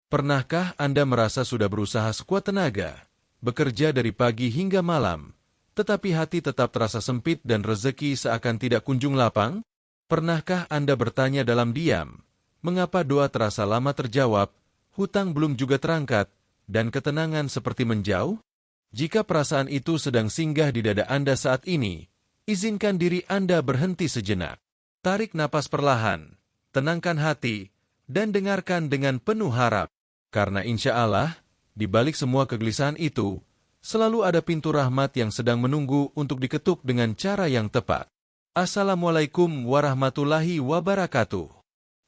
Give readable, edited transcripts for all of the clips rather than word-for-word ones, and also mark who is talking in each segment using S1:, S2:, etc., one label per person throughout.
S1: Pernahkah Anda merasa sudah berusaha sekuat tenaga, bekerja dari pagi hingga malam, tetapi hati tetap terasa sempit dan rezeki seakan tidak kunjung lapang? Pernahkah Anda bertanya dalam diam, mengapa doa terasa lama terjawab, hutang belum juga terangkat, dan ketenangan seperti menjauh? Jika perasaan itu sedang singgah di dada Anda saat ini, izinkan diri Anda berhenti sejenak. Tarik napas perlahan, tenangkan hati, dan dengarkan dengan penuh harap. Karena insya Allah, di balik semua kegelisahan itu, selalu ada pintu rahmat yang sedang menunggu untuk diketuk dengan cara yang tepat. Assalamualaikum warahmatullahi wabarakatuh.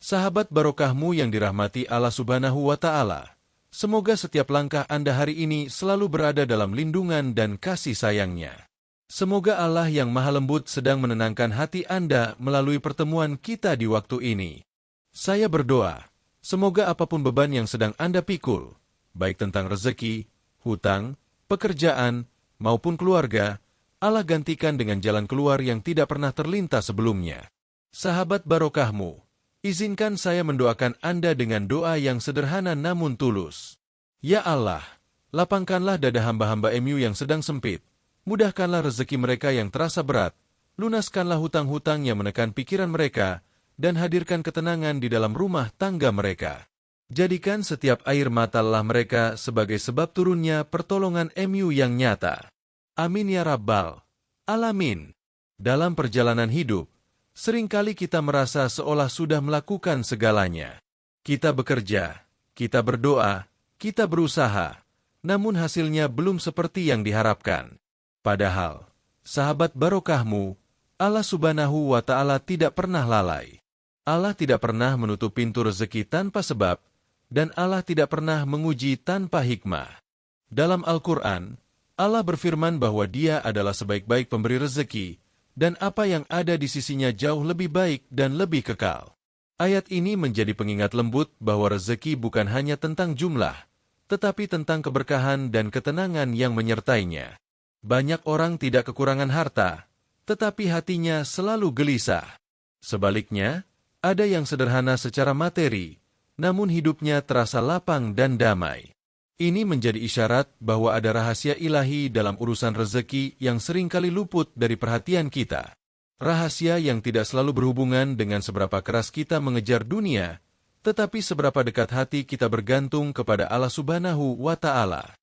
S1: Sahabat barokahmu yang dirahmati Allah Subhanahu wa Ta'ala. Semoga setiap langkah Anda hari ini selalu berada dalam lindungan dan kasih sayangnya. Semoga Allah yang Maha Lembut sedang menenangkan hati Anda melalui pertemuan kita di waktu ini. Saya berdoa, semoga apapun beban yang sedang Anda pikul, baik tentang rezeki, hutang, pekerjaan, maupun keluarga, Allah gantikan dengan jalan keluar yang tidak pernah terlintas sebelumnya. Sahabat barokahmu, izinkan saya mendoakan Anda dengan doa yang sederhana namun tulus. Ya Allah, lapangkanlah dada hamba-hamba MU yang sedang sempit, mudahkanlah rezeki mereka yang terasa berat, lunaskanlah hutang-hutang yang menekan pikiran mereka, dan hadirkan ketenangan di dalam rumah tangga mereka. Jadikan setiap air mata lelah mereka sebagai sebab turunnya pertolongan MU yang nyata. Amin ya Rabbal Alamin. Dalam perjalanan hidup, seringkali kita merasa seolah sudah melakukan segalanya. Kita bekerja, kita berdoa, kita berusaha, namun hasilnya belum seperti yang diharapkan. Padahal, sahabat barokahmu, Allah Subhanahu wa Ta'ala tidak pernah lalai. Allah tidak pernah menutup pintu rezeki tanpa sebab, dan Allah tidak pernah menguji tanpa hikmah. Dalam Al-Quran, Allah berfirman bahwa Dia adalah sebaik-baik pemberi rezeki, dan apa yang ada di sisinya jauh lebih baik dan lebih kekal. Ayat ini menjadi pengingat lembut bahwa rezeki bukan hanya tentang jumlah, tetapi tentang keberkahan dan ketenangan yang menyertainya. Banyak orang tidak kekurangan harta, tetapi hatinya selalu gelisah. Sebaliknya, ada yang sederhana secara materi, namun hidupnya terasa lapang dan damai. Ini menjadi isyarat bahwa ada rahasia ilahi dalam urusan rezeki yang seringkali luput dari perhatian kita. Rahasia yang tidak selalu berhubungan dengan seberapa keras kita mengejar dunia, tetapi seberapa dekat hati kita bergantung kepada Allah Subhanahu wa Ta'ala.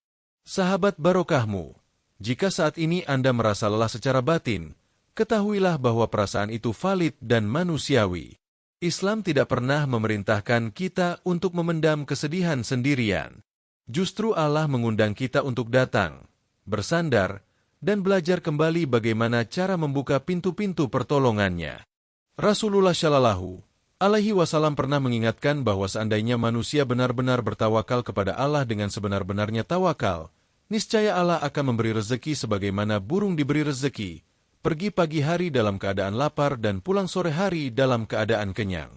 S1: Sahabat barokahmu, jika saat ini Anda merasa lelah secara batin, ketahuilah bahwa perasaan itu valid dan manusiawi. Islam tidak pernah memerintahkan kita untuk memendam kesedihan sendirian. Justru Allah mengundang kita untuk datang, bersandar, dan belajar kembali bagaimana cara membuka pintu-pintu pertolongannya. Rasulullah Shallallahu Alaihi Wasallam pernah mengingatkan bahwa seandainya manusia benar-benar bertawakal kepada Allah dengan sebenar-benarnya tawakal, niscaya Allah akan memberi rezeki sebagaimana burung diberi rezeki, pergi pagi hari dalam keadaan lapar dan pulang sore hari dalam keadaan kenyang.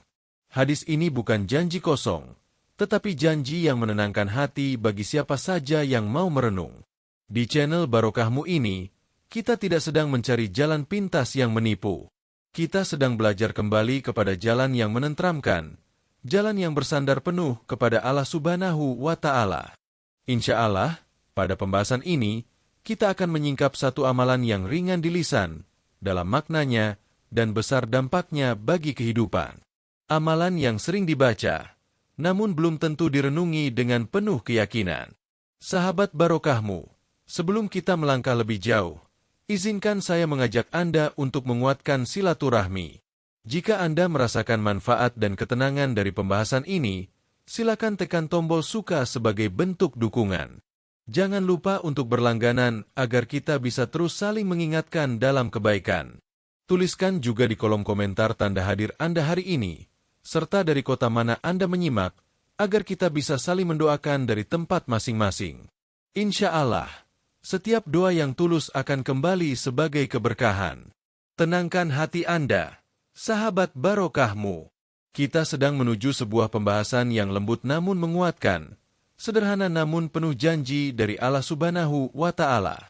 S1: Hadis ini bukan janji kosong, tetapi janji yang menenangkan hati bagi siapa saja yang mau merenung. Di channel Barokahmu ini, kita tidak sedang mencari jalan pintas yang menipu. Kita sedang belajar kembali kepada jalan yang menenteramkan, jalan yang bersandar penuh kepada Allah Subhanahu wa Ta'ala. Insya Allah, pada pembahasan ini, kita akan menyingkap satu amalan yang ringan di lisan, dalam maknanya, dan besar dampaknya bagi kehidupan. Amalan yang sering dibaca, namun belum tentu direnungi dengan penuh keyakinan. Sahabat barokahmu, sebelum kita melangkah lebih jauh, izinkan saya mengajak Anda untuk menguatkan silaturahmi. Jika Anda merasakan manfaat dan ketenangan dari pembahasan ini, silakan tekan tombol suka sebagai bentuk dukungan. Jangan lupa untuk berlangganan agar kita bisa terus saling mengingatkan dalam kebaikan. Tuliskan juga di kolom komentar tanda hadir Anda hari ini, serta dari kota mana Anda menyimak, agar kita bisa saling mendoakan dari tempat masing-masing. Insya Allah, setiap doa yang tulus akan kembali sebagai keberkahan. Tenangkan hati Anda, sahabat barokahmu. Kita sedang menuju sebuah pembahasan yang lembut namun menguatkan, sederhana namun penuh janji dari Allah Subhanahu wa Ta'ala.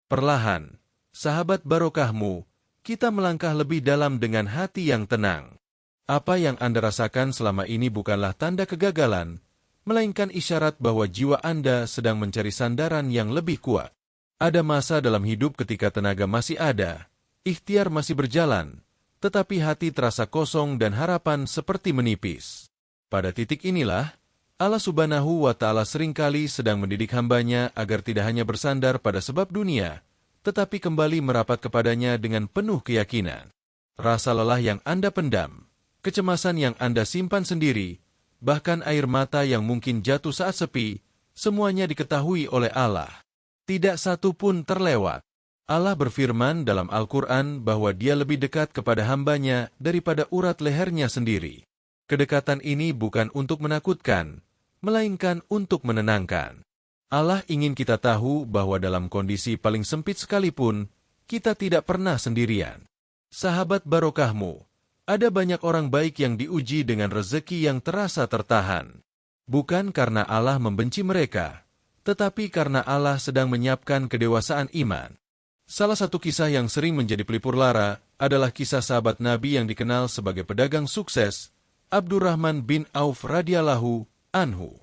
S1: Perlahan, sahabat barokahmu, kita melangkah lebih dalam dengan hati yang tenang. Apa yang Anda rasakan selama ini bukanlah tanda kegagalan, melainkan isyarat bahwa jiwa Anda sedang mencari sandaran yang lebih kuat. Ada masa dalam hidup ketika tenaga masih ada, ikhtiar masih berjalan, tetapi hati terasa kosong dan harapan seperti menipis. Pada titik inilah, Allah Subhanahu wa Ta'ala seringkali sedang mendidik hambanya agar tidak hanya bersandar pada sebab dunia, tetapi kembali merapat kepadanya dengan penuh keyakinan. Rasa lelah yang Anda pendam, kecemasan yang Anda simpan sendiri, bahkan air mata yang mungkin jatuh saat sepi, semuanya diketahui oleh Allah. Tidak satu pun terlewat. Allah berfirman dalam Al-Quran bahwa Dia lebih dekat kepada hambanya daripada urat lehernya sendiri. Kedekatan ini bukan untuk menakutkan, melainkan untuk menenangkan. Allah ingin kita tahu bahwa dalam kondisi paling sempit sekalipun, kita tidak pernah sendirian. Sahabat barokahmu, ada banyak orang baik yang diuji dengan rezeki yang terasa tertahan. Bukan karena Allah membenci mereka, tetapi karena Allah sedang menyiapkan kedewasaan iman. Salah satu kisah yang sering menjadi pelipur lara adalah kisah sahabat Nabi yang dikenal sebagai pedagang sukses, Abdurrahman bin Auf radhiyallahu anhu.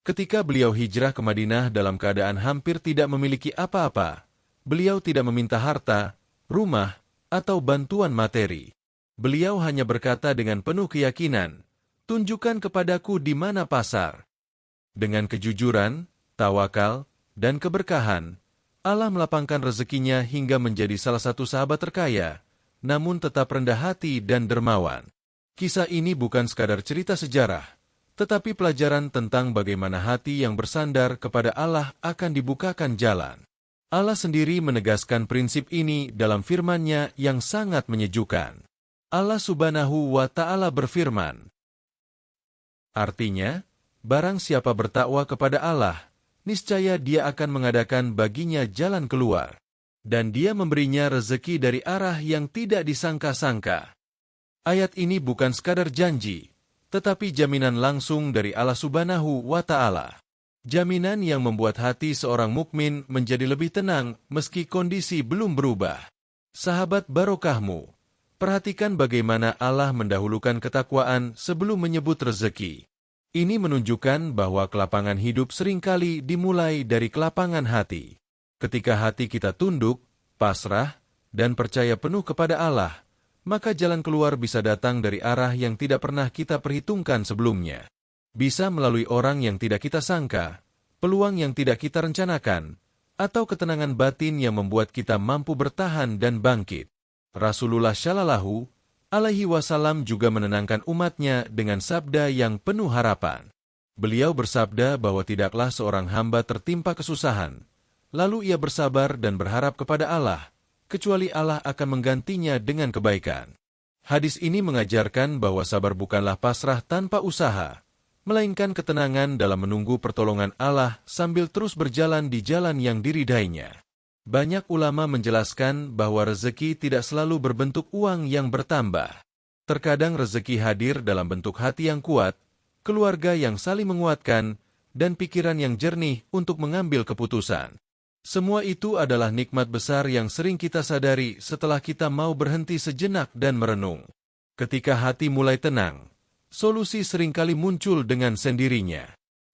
S1: Ketika beliau hijrah ke Madinah dalam keadaan hampir tidak memiliki apa-apa, beliau tidak meminta harta, rumah, atau bantuan materi. Beliau hanya berkata dengan penuh keyakinan, "Tunjukkan kepadaku di mana pasar." Dengan kejujuran, tawakal, dan keberkahan, Allah melapangkan rezekinya hingga menjadi salah satu sahabat terkaya, namun tetap rendah hati dan dermawan. Kisah ini bukan sekadar cerita sejarah, tetapi pelajaran tentang bagaimana hati yang bersandar kepada Allah akan dibukakan jalan. Allah sendiri menegaskan prinsip ini dalam firman-Nya yang sangat menyejukkan. Allah Subhanahu wa Ta'ala berfirman, artinya, barang siapa bertakwa kepada Allah, niscaya Dia akan mengadakan baginya jalan keluar, dan Dia memberinya rezeki dari arah yang tidak disangka-sangka. Ayat ini bukan sekadar janji, tetapi jaminan langsung dari Allah Subhanahu wa Ta'ala. Jaminan yang membuat hati seorang mukmin menjadi lebih tenang meski kondisi belum berubah. Sahabat barokahmu, perhatikan bagaimana Allah mendahulukan ketakwaan sebelum menyebut rezeki. Ini menunjukkan bahwa kelapangan hidup seringkali dimulai dari kelapangan hati. Ketika hati kita tunduk, pasrah, dan percaya penuh kepada Allah, maka jalan keluar bisa datang dari arah yang tidak pernah kita perhitungkan sebelumnya. Bisa melalui orang yang tidak kita sangka, peluang yang tidak kita rencanakan, atau ketenangan batin yang membuat kita mampu bertahan dan bangkit. Rasulullah Shallallahu Alaihi Wasallam juga menenangkan umatnya dengan sabda yang penuh harapan. Beliau bersabda bahwa tidaklah seorang hamba tertimpa kesusahan, lalu ia bersabar dan berharap kepada Allah, kecuali Allah akan menggantinya dengan kebaikan. Hadis ini mengajarkan bahwa sabar bukanlah pasrah tanpa usaha, melainkan ketenangan dalam menunggu pertolongan Allah sambil terus berjalan di jalan yang diridainya. Banyak ulama menjelaskan bahwa rezeki tidak selalu berbentuk uang yang bertambah. Terkadang rezeki hadir dalam bentuk hati yang kuat, keluarga yang saling menguatkan, dan pikiran yang jernih untuk mengambil keputusan. Semua itu adalah nikmat besar yang sering kita sadari setelah kita mau berhenti sejenak dan merenung. Ketika hati mulai tenang, solusi seringkali muncul dengan sendirinya.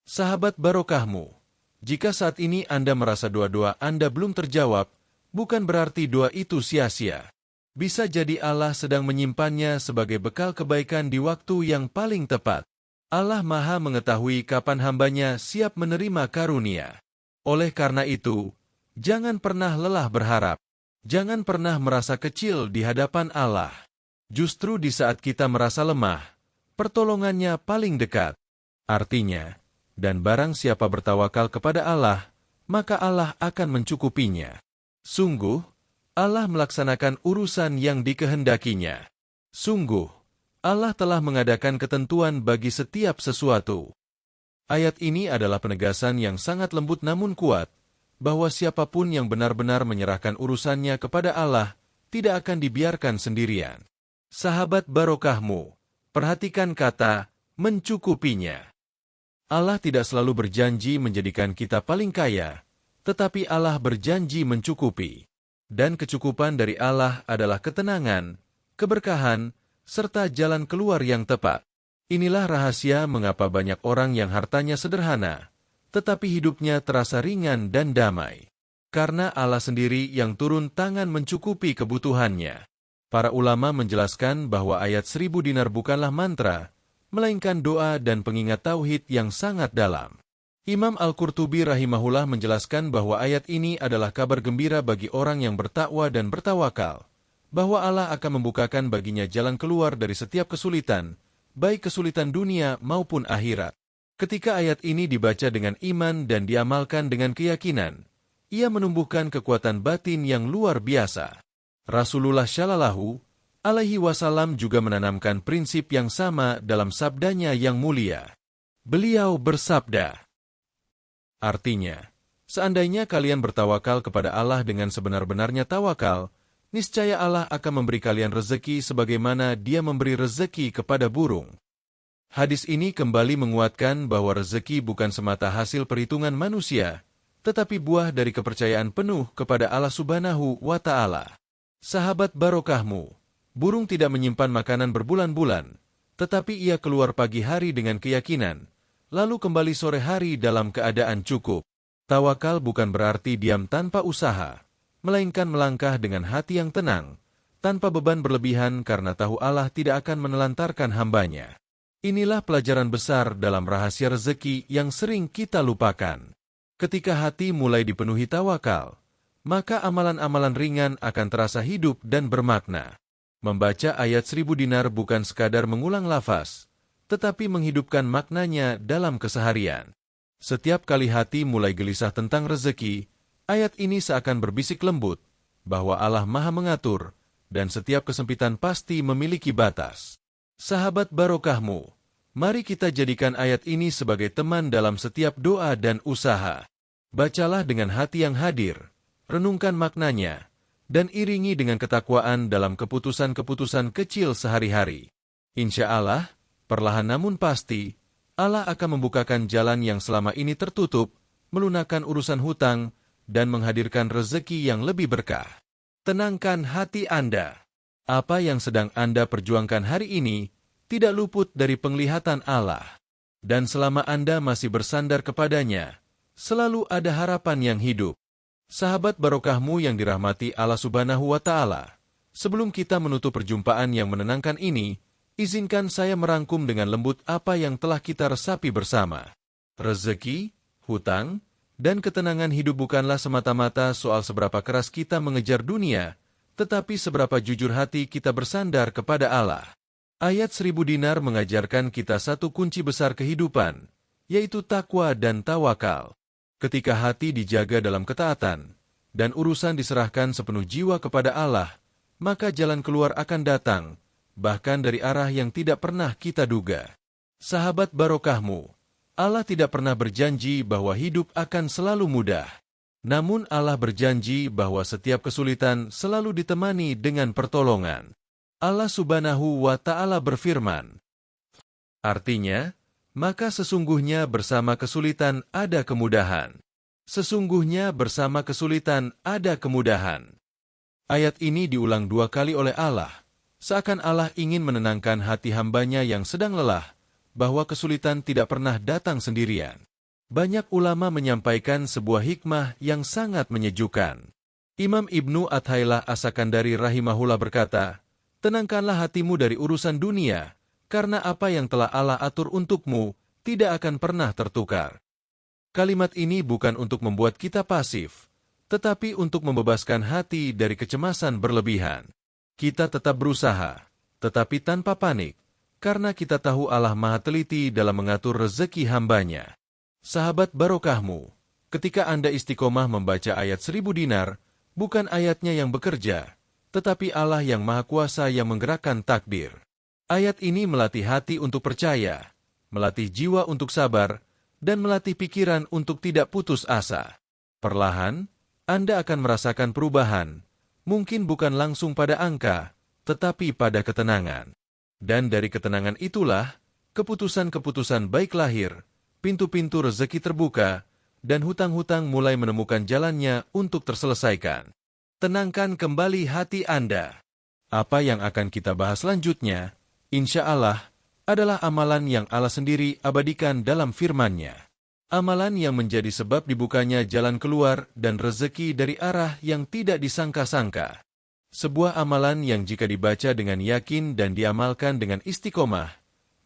S1: Sahabat barokahmu, jika saat ini Anda merasa doa-doa Anda belum terjawab, bukan berarti doa itu sia-sia. Bisa jadi Allah sedang menyimpannya sebagai bekal kebaikan di waktu yang paling tepat. Allah Maha mengetahui kapan hambanya siap menerima karunia. Oleh karena itu, jangan pernah lelah berharap. Jangan pernah merasa kecil di hadapan Allah. Justru di saat kita merasa lemah, pertolongannya paling dekat. Artinya, dan barang siapa bertawakal kepada Allah, maka Allah akan mencukupinya. Sungguh, Allah melaksanakan urusan yang dikehendakinya. Sungguh, Allah telah mengadakan ketentuan bagi setiap sesuatu. Ayat ini adalah penegasan yang sangat lembut namun kuat, bahwa siapapun yang benar-benar menyerahkan urusannya kepada Allah, tidak akan dibiarkan sendirian. Sahabat barokahmu, perhatikan kata, mencukupinya. Allah tidak selalu berjanji menjadikan kita paling kaya, tetapi Allah berjanji mencukupi. Dan kecukupan dari Allah adalah ketenangan, keberkahan, serta jalan keluar yang tepat. Inilah rahasia mengapa banyak orang yang hartanya sederhana, tetapi hidupnya terasa ringan dan damai. Karena Allah sendiri yang turun tangan mencukupi kebutuhannya. Para ulama menjelaskan bahwa ayat 1000 dinar bukanlah mantra, melainkan doa dan pengingat tauhid yang sangat dalam. Imam Al-Qurtubi rahimahullah menjelaskan bahwa ayat ini adalah kabar gembira bagi orang yang bertakwa dan bertawakal, bahwa Allah akan membukakan baginya jalan keluar dari setiap kesulitan, baik kesulitan dunia maupun akhirat. Ketika ayat ini dibaca dengan iman dan diamalkan dengan keyakinan, ia menumbuhkan kekuatan batin yang luar biasa. Rasulullah Shallallahu Alaihi Wasallam juga menanamkan prinsip yang sama dalam sabdanya yang mulia. Beliau bersabda, artinya, seandainya kalian bertawakal kepada Allah dengan sebenar-benarnya tawakal, niscaya Allah akan memberi kalian rezeki sebagaimana Dia memberi rezeki kepada burung. Hadis ini kembali menguatkan bahwa rezeki bukan semata hasil perhitungan manusia, tetapi buah dari kepercayaan penuh kepada Allah Subhanahu wa Ta'ala. Sahabat barokahmu, burung tidak menyimpan makanan berbulan-bulan, tetapi ia keluar pagi hari dengan keyakinan, lalu kembali sore hari dalam keadaan cukup. Tawakal bukan berarti diam tanpa usaha, melainkan melangkah dengan hati yang tenang, tanpa beban berlebihan karena tahu Allah tidak akan menelantarkan hambanya. Inilah pelajaran besar dalam rahasia rezeki yang sering kita lupakan. Ketika hati mulai dipenuhi tawakal, maka amalan-amalan ringan akan terasa hidup dan bermakna. Membaca ayat 1000 dinar bukan sekadar mengulang lafaz, tetapi menghidupkan maknanya dalam keseharian. Setiap kali hati mulai gelisah tentang rezeki, ayat ini seakan berbisik lembut, bahwa Allah Maha mengatur, dan setiap kesempitan pasti memiliki batas. Sahabat barokahmu, mari kita jadikan ayat ini sebagai teman dalam setiap doa dan usaha. Bacalah dengan hati yang hadir, renungkan maknanya, dan iringi dengan ketakwaan dalam keputusan-keputusan kecil sehari-hari. Insya Allah, perlahan namun pasti, Allah akan membukakan jalan yang selama ini tertutup, melunakkan urusan hutang, dan menghadirkan rezeki yang lebih berkah. Tenangkan hati Anda. Apa yang sedang Anda perjuangkan hari ini tidak luput dari penglihatan Allah. Dan selama Anda masih bersandar kepadanya, selalu ada harapan yang hidup. Sahabat barokahmu yang dirahmati Allah Subhanahu wa Ta'ala, sebelum kita menutup perjumpaan yang menenangkan ini, izinkan saya merangkum dengan lembut apa yang telah kita resapi bersama. Rezeki, hutang, dan ketenangan hidup bukanlah semata-mata soal seberapa keras kita mengejar dunia, tetapi seberapa jujur hati kita bersandar kepada Allah. Ayat 1000 dinar mengajarkan kita satu kunci besar kehidupan, yaitu takwa dan tawakal. Ketika hati dijaga dalam ketaatan, dan urusan diserahkan sepenuh jiwa kepada Allah, maka jalan keluar akan datang, bahkan dari arah yang tidak pernah kita duga. Sahabat barokahmu, Allah tidak pernah berjanji bahwa hidup akan selalu mudah. Namun Allah berjanji bahwa setiap kesulitan selalu ditemani dengan pertolongan. Allah Subhanahu wa Ta'ala berfirman, artinya, maka sesungguhnya bersama kesulitan ada kemudahan. Sesungguhnya bersama kesulitan ada kemudahan. Ayat ini diulang 2 kali oleh Allah, seakan Allah ingin menenangkan hati hambanya yang sedang lelah, bahwa kesulitan tidak pernah datang sendirian. Banyak ulama menyampaikan sebuah hikmah yang sangat menyejukkan. Imam Ibnu Athailah As-Sakandari rahimahullah berkata, tenangkanlah hatimu dari urusan dunia, karena apa yang telah Allah atur untukmu tidak akan pernah tertukar. Kalimat ini bukan untuk membuat kita pasif, tetapi untuk membebaskan hati dari kecemasan berlebihan. Kita tetap berusaha, tetapi tanpa panik, karena kita tahu Allah Maha teliti dalam mengatur rezeki hambanya. Sahabat barokahmu, ketika Anda istiqomah membaca ayat 1000 dinar, bukan ayatnya yang bekerja, tetapi Allah yang Maha Kuasa yang menggerakkan takdir. Ayat ini melatih hati untuk percaya, melatih jiwa untuk sabar, dan melatih pikiran untuk tidak putus asa. Perlahan, Anda akan merasakan perubahan, mungkin bukan langsung pada angka, tetapi pada ketenangan. Dan dari ketenangan itulah, keputusan-keputusan baik lahir, pintu-pintu rezeki terbuka, dan hutang-hutang mulai menemukan jalannya untuk terselesaikan. Tenangkan kembali hati Anda. Apa yang akan kita bahas selanjutnya, insya Allah, adalah amalan yang Allah sendiri abadikan dalam firman-Nya. Amalan yang menjadi sebab dibukanya jalan keluar dan rezeki dari arah yang tidak disangka-sangka. Sebuah amalan yang jika dibaca dengan yakin dan diamalkan dengan istiqomah,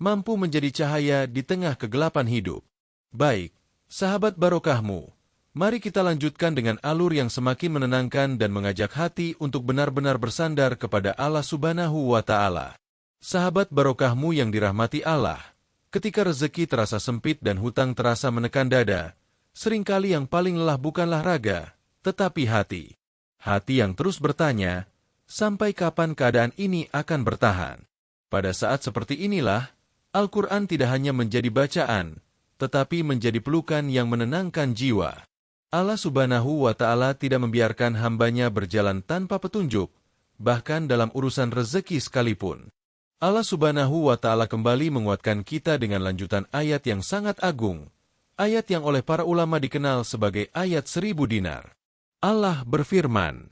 S1: mampu menjadi cahaya di tengah kegelapan hidup. Baik, sahabat barokahmu, mari kita lanjutkan dengan alur yang semakin menenangkan dan mengajak hati untuk benar-benar bersandar kepada Allah Subhanahu wa Ta'ala. Sahabat barokahmu yang dirahmati Allah, ketika rezeki terasa sempit dan hutang terasa menekan dada, seringkali yang paling lelah bukanlah raga, tetapi hati. Hati yang terus bertanya, sampai kapan keadaan ini akan bertahan? Pada saat seperti inilah, Al-Quran tidak hanya menjadi bacaan, tetapi menjadi pelukan yang menenangkan jiwa. Allah Subhanahu wa Ta'ala tidak membiarkan hambanya berjalan tanpa petunjuk, bahkan dalam urusan rezeki sekalipun. Allah Subhanahu wa Ta'ala kembali menguatkan kita dengan lanjutan ayat yang sangat agung, ayat yang oleh para ulama dikenal sebagai ayat 1000 dinar. Allah berfirman,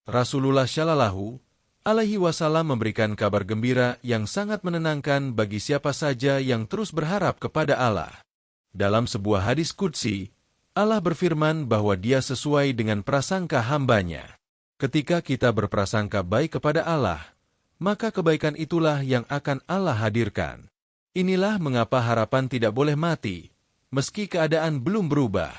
S1: Rasulullah Shallallahu alaihi wasallam memberikan kabar gembira yang sangat menenangkan bagi siapa saja yang terus berharap kepada Allah. Dalam sebuah hadis qudsi, Allah berfirman bahwa Dia sesuai dengan prasangka hambanya. Ketika kita berprasangka baik kepada Allah, maka kebaikan itulah yang akan Allah hadirkan. Inilah mengapa harapan tidak boleh mati, meski keadaan belum berubah.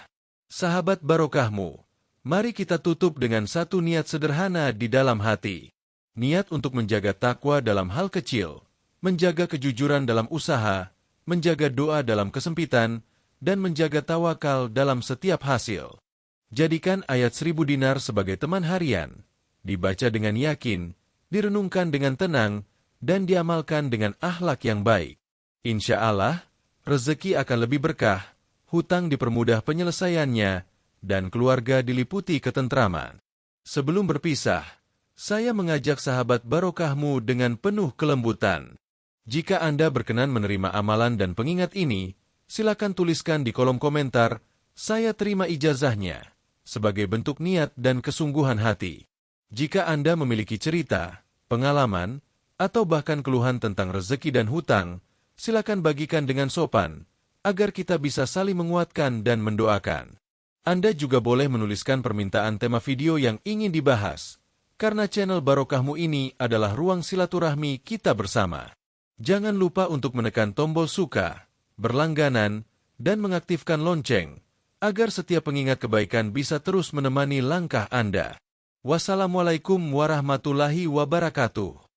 S1: Sahabat barokahmu, mari kita tutup dengan satu niat sederhana di dalam hati. Niat untuk menjaga takwa dalam hal kecil, menjaga kejujuran dalam usaha, menjaga doa dalam kesempitan, dan menjaga tawakal dalam setiap hasil. Jadikan ayat 1000 dinar sebagai teman harian, dibaca dengan yakin, direnungkan dengan tenang, dan diamalkan dengan akhlak yang baik. Insya Allah, rezeki akan lebih berkah, hutang dipermudah penyelesaiannya, dan keluarga diliputi ketentraman. Sebelum berpisah, saya mengajak sahabat barokahmu dengan penuh kelembutan. Jika Anda berkenan menerima amalan dan pengingat ini, silakan tuliskan di kolom komentar, saya terima ijazahnya, sebagai bentuk niat dan kesungguhan hati. Jika Anda memiliki cerita, pengalaman, atau bahkan keluhan tentang rezeki dan hutang, silakan bagikan dengan sopan, agar kita bisa saling menguatkan dan mendoakan. Anda juga boleh menuliskan permintaan tema video yang ingin dibahas, karena channel barokahmu ini adalah ruang silaturahmi kita bersama. Jangan lupa untuk menekan tombol suka, berlangganan, dan mengaktifkan lonceng, agar setiap pengingat kebaikan bisa terus menemani langkah Anda. Wassalamualaikum warahmatullahi wabarakatuh.